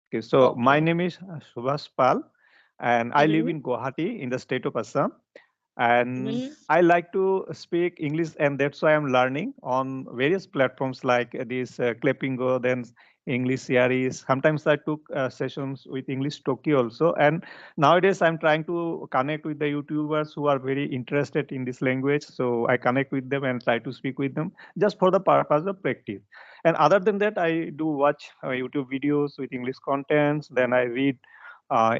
Okay, so my Okay. name is Subhash Pal, and I live Mm-hmm. in Guwahati in the state of Assam. And Mm-hmm. I like to speak English, and that's why I'm learning on various platforms like this Clippingo, then English series. Sometimes I took sessions with English Tokyo also, and nowadays I'm trying to connect with the YouTubers who are very interested in this language. So I connect with them and try to speak with them just for the purpose of practice. And other than that, I do watch YouTube videos with English contents. Then I read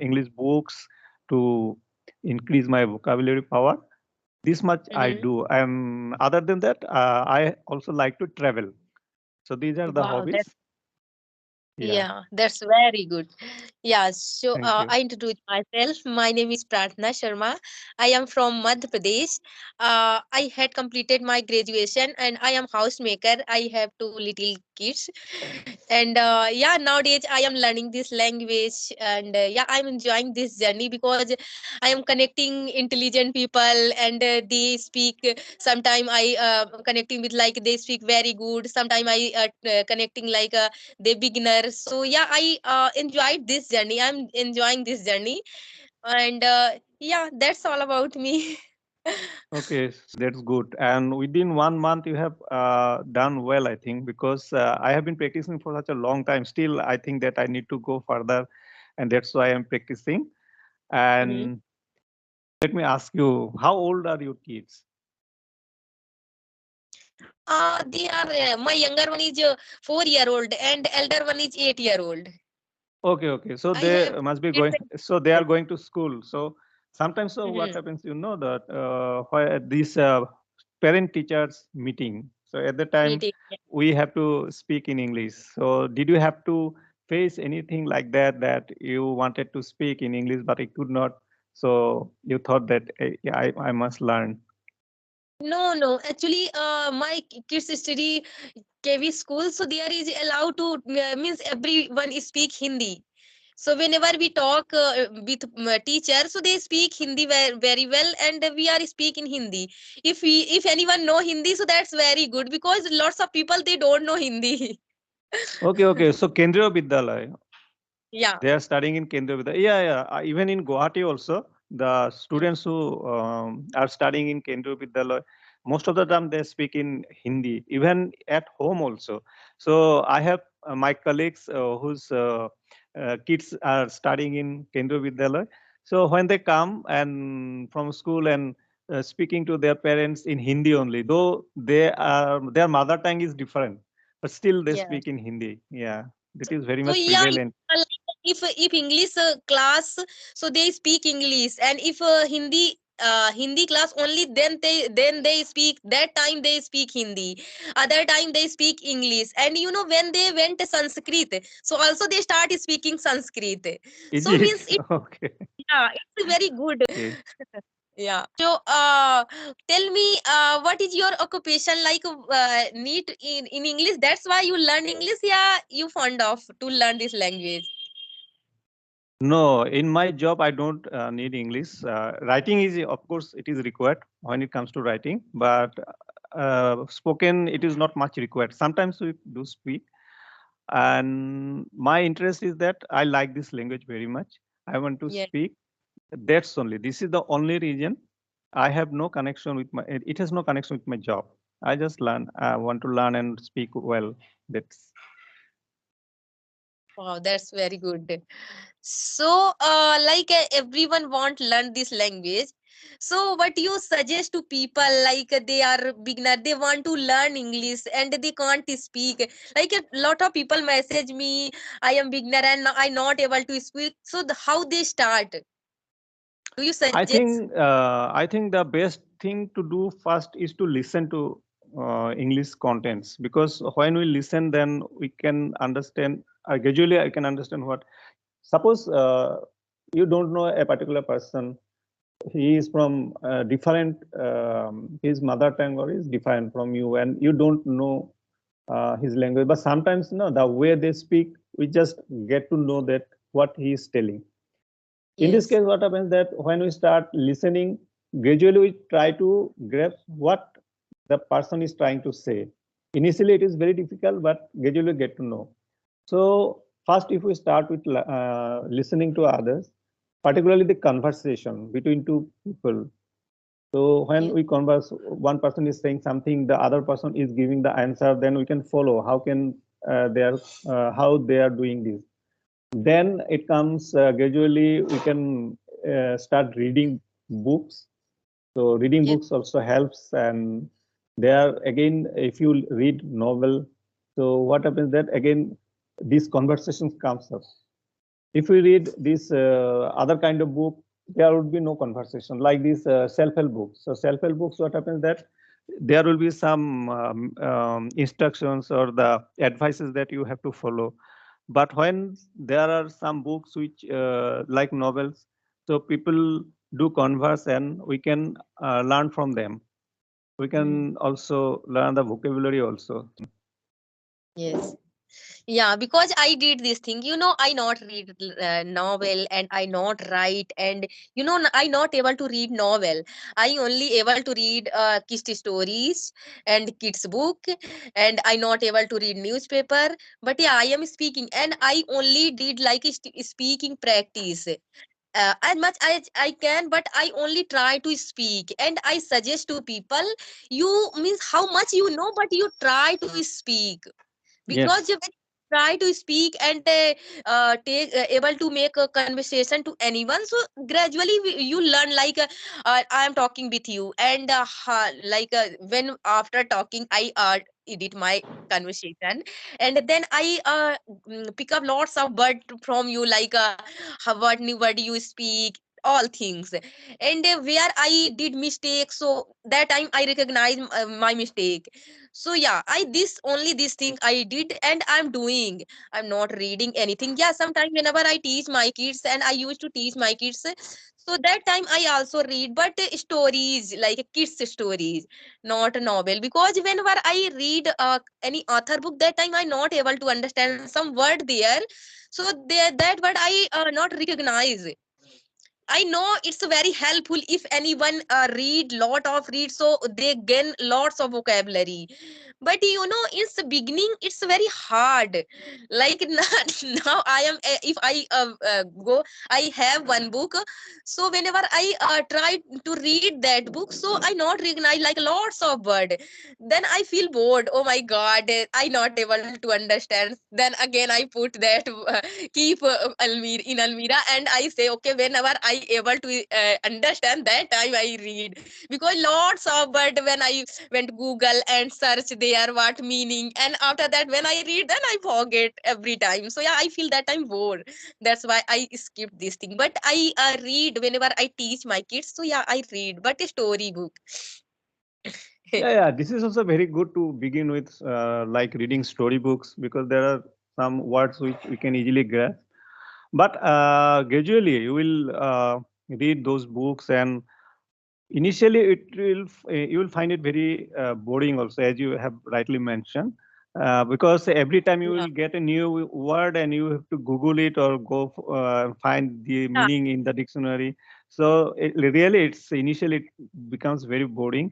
English books to increase my vocabulary power. This much I Mm-hmm. do. And other than that, I also like to travel. So these are the Wow, hobbies. Yeah. yeah, that's very good. Yeah, so Thank you. I introduce myself. My name is Pratna Sharma. I am from Madhya Pradesh. I had completed my graduation and I am housemaker. I have two little kids. And yeah, nowadays I am learning this language and yeah, I'm enjoying this journey because I am connecting intelligent people and they speak. Sometime I connecting with like they speak very good. Sometime I connecting like they beginner. So yeah, I enjoyed this journey. I'm enjoying this journey, and yeah, that's all about me. Okay, that's good. And within 1 month, you have done well, I think, because I have been practicing for such a long time. Still, I think that I need to go further, and that's why I'm practicing. Mhm. And let me ask you, how old are your kids? They are my younger one is 4 year old and elder one is 8 year old. Okay, okay. So I they have must be kids. going. So they are going to school. So sometimes, so what Mhm. happens? You know that why this parent teachers meeting. So at the time, Meeting. we have to speak in English. So did you have to face anything like that that you wanted to speak in English but you could not? So you thought that yeah, I must learn. No, no. Actually, my kids study KV school, so there is allowed to means everyone speak Hindi. So whenever we talk with teacher, so they speak Hindi very well, and we are speaking Hindi. If anyone know Hindi, so that's very good because lots of people they don't know Hindi. Okay, okay. So Kendriya Vidyalaya. Yeah. They are studying in Kendriya Vidyalaya. Yeah, yeah. Even in Guwahati also, the Mm. students who are studying in Kendriya Vidyalaya, most of the time they speak in Hindi, even at home also. So I have my colleagues whose kids are studying in Kendriya Vidyalaya. So when they come and from school and speaking to their parents in Hindi only, though they are their mother tongue is different, but still they Yeah. speak in Hindi. Yeah, that So, is very so much yeah, prevalent. like if English class, so they speak English, and if Hindi class only, then they speak that time they speak Hindi. Other time they speak English, and you know when they went to Sanskrit, so also they start speaking Sanskrit. Is So it? means it, Okay. yeah, it's very good. Okay. Yeah. So, tell me, what is your occupation like? Need in English? That's why you learn English. Yeah, you fond of to learn this language. No, in my job, I don't need English. Writing is, of course, it is required when it comes to writing, but spoken, it is not much required. Sometimes we do speak, and my interest is that I like this language very much. I want to Yeah. speak. That's only. This is the only reason. I have no connection with my. It has no connection with my job. I just learn. I want to learn and speak well. That's Wow, that's very good. So, like everyone want learn this language. So, what you suggest to people like they are beginner, they want to learn English and they can't speak. Like a lot of people message me, I am beginner and I not able to speak. So, how they start? Do you suggest? I think the best thing to do first is to listen to English contents, because when we listen, then we can understand. Gradually, I can understand what. Suppose you don't know a particular person. He is from different. His mother tongue or is different from you, and you don't know his language. But sometimes, no, the way they speak, we just get to know that what he is telling. In this Yes. case, what happens that when we start listening, gradually we try to grasp what the person is trying to say. Initially, it is very difficult, but gradually get to know. So first, if we start with listening to others, particularly the conversation between two people. So when Yes, we converse, one person is saying something, the other person is giving the answer, then we can follow how can they are how they are doing this. Then it comes gradually we can start reading books. So reading yes, books also helps, and there again, if you read novel, so what happens that again these conversations comes up. If we read this other kind of book, there would be no conversation like these self-help books. So self-help books, what happens that there will be some instructions or the advices that you have to follow. But when there are some books which like novels, so people do converse and we can learn from them. We mm, can also learn the vocabulary also. yes. Yeah, because I did this thing. I not read novel, and I not write, and I not able to read novel. I only able to read kids stories and kids book, and I not able to read newspaper. But yeah, I am speaking, and I only did like a speaking practice. As much as I can, but I only try to speak, and I suggest to people, you means how much you know, but you try to speak, because Yes. when you try to speak and take able to make a conversation to anyone, so gradually you learn, like I am talking with you, and when after talking I edit my conversation, and then I pick up lots of word from you, like what new word you speak, all things. And where I did mistake, so that time I recognize my mistake. So yeah, I this only this thing I did, and I'm doing. I'm not reading anything. Yeah, sometimes whenever I teach my kids, and I used to teach my kids, so that time I also read, but stories, like kids stories, not a novel. Because whenever I read any author book, that time I not able to understand some word there. So there, that word I not recognize. I know it's very helpful if anyone read lot of read, so they gain lots of vocabulary. But it's the beginning. It's very hard. Like now, I am if I go, I have one book. So whenever I try to read that book, so I not recognize like lots of word. Then I feel bored. Oh my God, I not able to understand. Then again, I put that keep in Almira, and I say, okay, whenever I able to understand, that time I read, because lots of but when I went Google and search there what meaning, and after that when I read, then I forget every time. So yeah, I feel that I'm bored. That's why I skip this thing. But I read whenever I teach my kids. So yeah, I read, but a story book. Yeah, yeah. This is also very good to begin with, like reading storybooks, because there are some words which we can easily grasp. But gradually, you will read those books, and initially, you will find it very boring, also, as you have rightly mentioned, because every time you Yeah, will get a new word, and you have to Google it or go find the yeah, meaning in the dictionary. So really, it's initially it becomes very boring,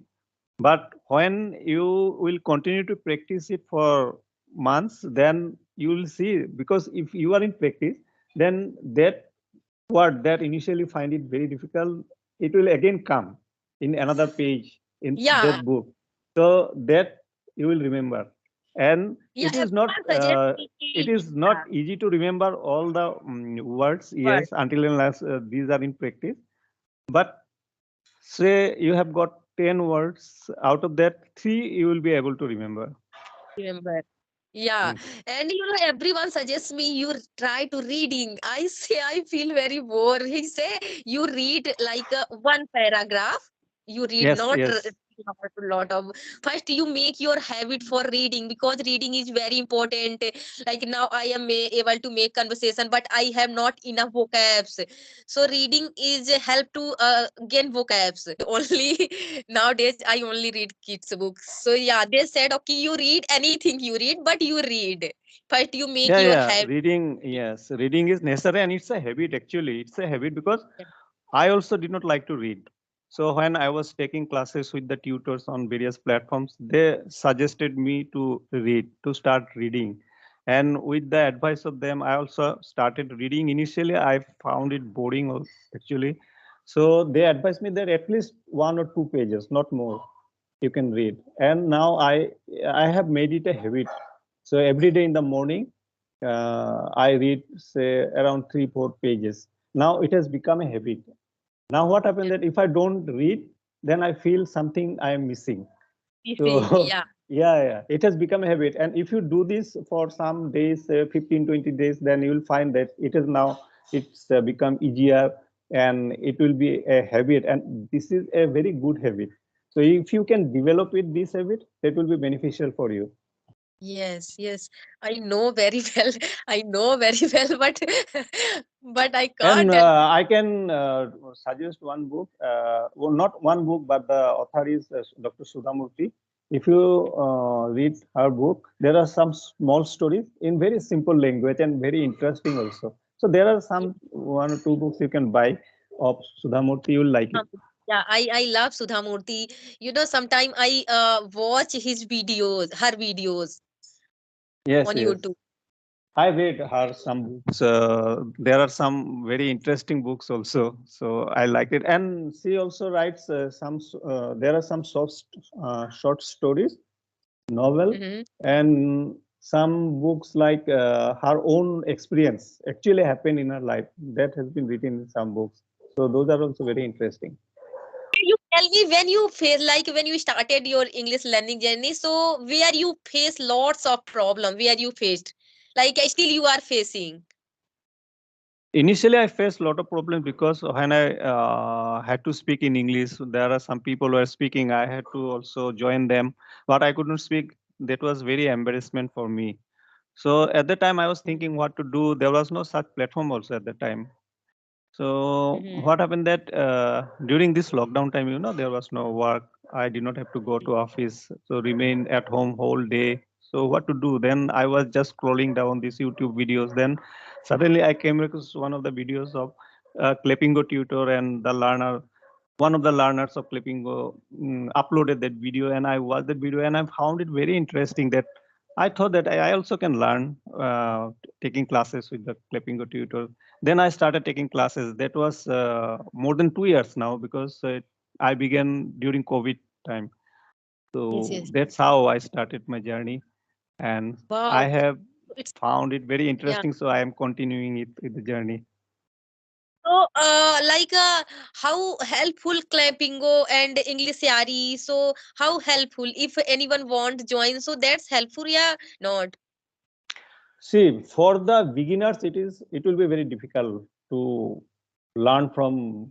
but when you will continue to practice it for months, then you will see, because if you are in practice, then that word that initially find it very difficult, it will again come in another page in yeah, that book. So that you will remember. And yeah. Everyone suggests me, it is not yeah, easy to remember all the words, word. yes, until and unless these are in practice. But say you have got 10 words, out of that, three you will be able to remember. Remember. Yeah, Mm. and everyone suggests me you try to reading. I say I feel very bored. He say you read like one paragraph. You read Yes, not yes. not a lot of. First, you make your habit for reading, because reading is very important. Like now, I am able to make conversation, but I have not enough vocabs. So reading is a help to gain vocabs. Only nowadays I only read kids books. So yeah, they said, okay, you read anything you read, but you read. First, you make Yeah, your yeah. habit. Reading, yes, reading is necessary, and it's a habit actually. It's a habit because I also did not like to read. So when I was taking classes with the tutors on various platforms, they suggested me to read, to start reading. And with the advice of them, I also started reading. Initially, I found it boring actually. So they advised me that at least 1 or 2 pages, not more, you can read. And now I have made it a habit. So every day in the morning, I read say around 3 4 pages. Now it has become a habit. Now what happened that if I don't read, then I feel something I am missing. You think, So yeah. yeah, it has become a habit. And if you do this for some days, 15, 20 days, then you will find that it is now, it's become easier and it will be a habit. And this is a very good habit. So if you can develop it, this habit, that will be beneficial for you. Yes, yes. I know very well. I know very well, but but I And can't tell. I can suggest one book, well, not one book, but the author is Dr. Sudhamurti. If you read her book, there are some small stories in very simple language and very interesting also. So there are some 1 or 2 books you can buy of Sudhamurti. You'll like it. Yeah, I love Sudha Murthy. You know, sometime I watch his videos, her videos Yes, on yes. YouTube. I read her some books. There are some very interesting books also, so I liked it. And she also writes some. There are some short stories, novel, Hmm. and some books like her own experience actually happened in her life. That has been written in some books. So those are also very interesting. Can you tell me when you face like when you started your English learning journey? So where you face lots of problem, where you faced, like still you are facing. Initially, I faced a lot of problems because when I had to speak in English, there are some people who are speaking. I had to also join them, but I couldn't speak. That was very embarrassment for me. So at the time, I was thinking what to do. There was no such platform also at the time. So Hmm. what happened that during this lockdown time, there was no work. I did not have to go to office, so remain at home whole day. So what to do? Then I was just scrolling down these YouTube videos. Then suddenly I came across one of the videos of Clippingo tutor, and the learner, one of the learners of Clippingo, uploaded that video, and I watched that video, and I found it very interesting. That I thought that I also can learn taking classes with the Clippingo tutor. Then I started taking classes. That was more than 2 years now, because I began during COVID time. Yes, So yes. that's how I started my journey, and I Wow. have It's found it very yeah. interesting. So I am continuing it with the journey. So, how helpful Clapingo and English Yari? So, how helpful if anyone want join? So that's helpful, yeah. Not. See, for the beginners, it will be very difficult to learn from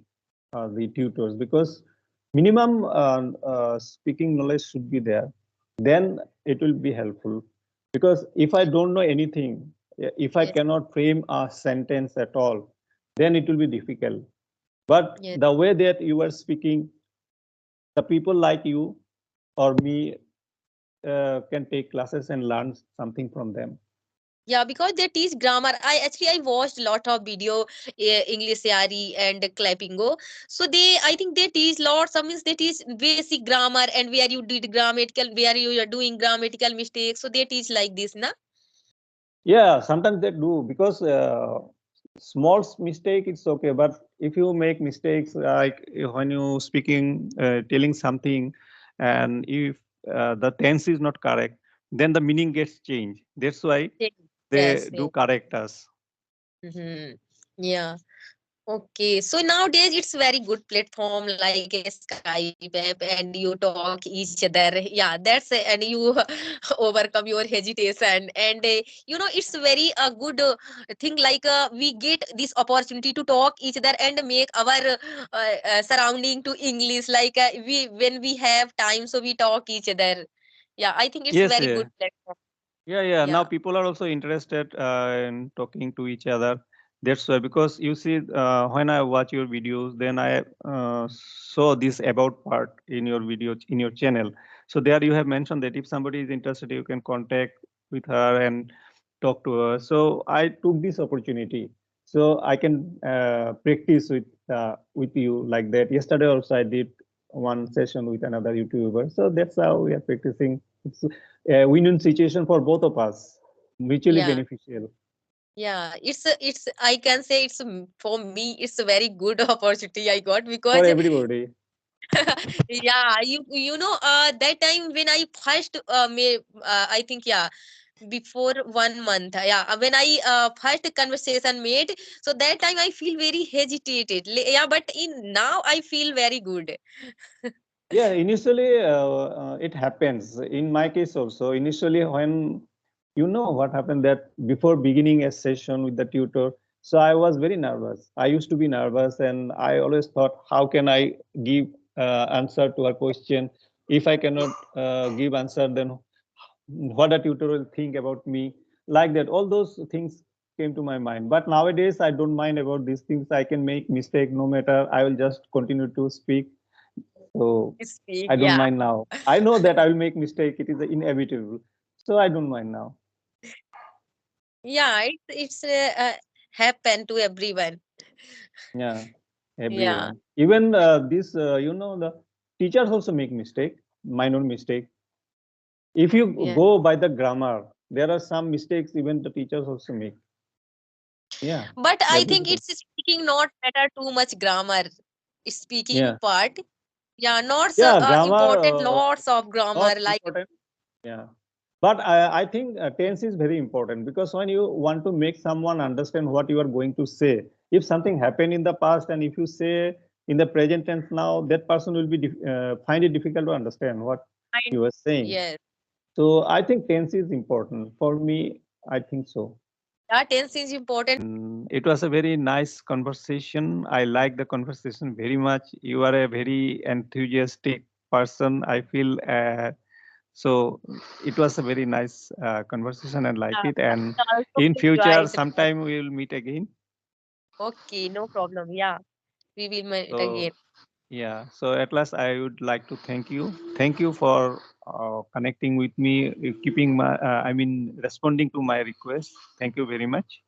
the tutors, because minimum speaking knowledge should be there. Then it will be helpful. Because if I don't know anything, if I Yes, cannot frame a sentence at all, then it will be difficult. But yes. the way that you are speaking, the people like you or me can take classes and learn something from them. Yeah, because they teach grammar. I watched a lot of video English Yari and Clapingo. So I think they teach lots. Of means they teach basic grammar and where you did grammatical, where you are doing grammatical mistakes. So they teach like this, na? Yeah, sometimes they do, because mistake it's okay, but if you make mistakes like when you speaking, telling something, and if the tense is not correct, then the meaning gets changed. That's why they Yes, do yes. correct us. Mm-hmm. Yeah. Okay, so nowadays it's very good platform like a Skype app, and you talk each other. Yeah, and you overcome your hesitation, and it's very a good thing. Like we get this opportunity to talk each other and make our surrounding to English. Like we when we have time, so we talk each other. Yeah, I think it's Yes, very yeah. good platform. Yeah. Now Yeah. people are also interested in talking to each other. That's why, because you see, when I watch your videos, then I saw this about part in your video in your channel. So there you have mentioned that if somebody is interested, you can contact with her and talk to her. So I took this opportunity, so I can practice with you like that. Yesterday also I did one session with another YouTuber. So that's how we are practicing. It's a win-win situation for both of us. mutually Yeah, beneficial yeah. It's I can say for me it's a very good opportunity I got for because everybody. yeah, you know that time when I first I think yeah, before 1 month, yeah, when I first conversation made, so that time I feel very hesitated. Yeah, but in now I feel very good. Yeah, initially it happens. In my case also, initially when you know what happened that before beginning a session with the tutor, so I was very nervous. I used to be nervous, and I always thought, how can I give answer to a question? If I cannot give answer, then what a tutor will think about me, like that. All those things came to my mind. But nowadays, I don't mind about these things. I can make mistake no matter. I will just continue to speak. So Speak, I don't yeah, mind now. I know that I will make mistake. It is inevitable. So I don't mind now. yeah. It's happen to everyone. Yeah, Yeah, everyone. Even this, the teachers also make mistake, minor mistake. If you yeah. go by the grammar, there are some mistakes even the teachers also make. Yeah, But I think everybody. it's speaking not matter too much grammar. Speaking Yeah, part, yeah, not so yeah, grammar important. Lots of not grammar like important. Yeah. But I think tense is very important because when you want to make someone understand what you are going to say, if something happened in the past and if you say in the present tense now, that person will be find it difficult to understand what kind. you are saying. Yes, So I think tense is important for me. I think so. yeah, tense is important. It was a very nice conversation. I like the conversation very much. You are a very enthusiastic person. I feel so. It was a very nice conversation and like Yeah, it. And I also in future, enjoyed that. sometime we will meet again. Okay, no problem. Yeah, we will meet So again. yeah. So at last, I would like to thank you. Thank you for connecting with me, keeping my. I mean, responding to my request. Thank you very much.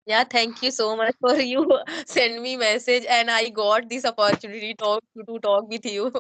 Yeah, thank you so much for you send me message and I got this opportunity to talk with you.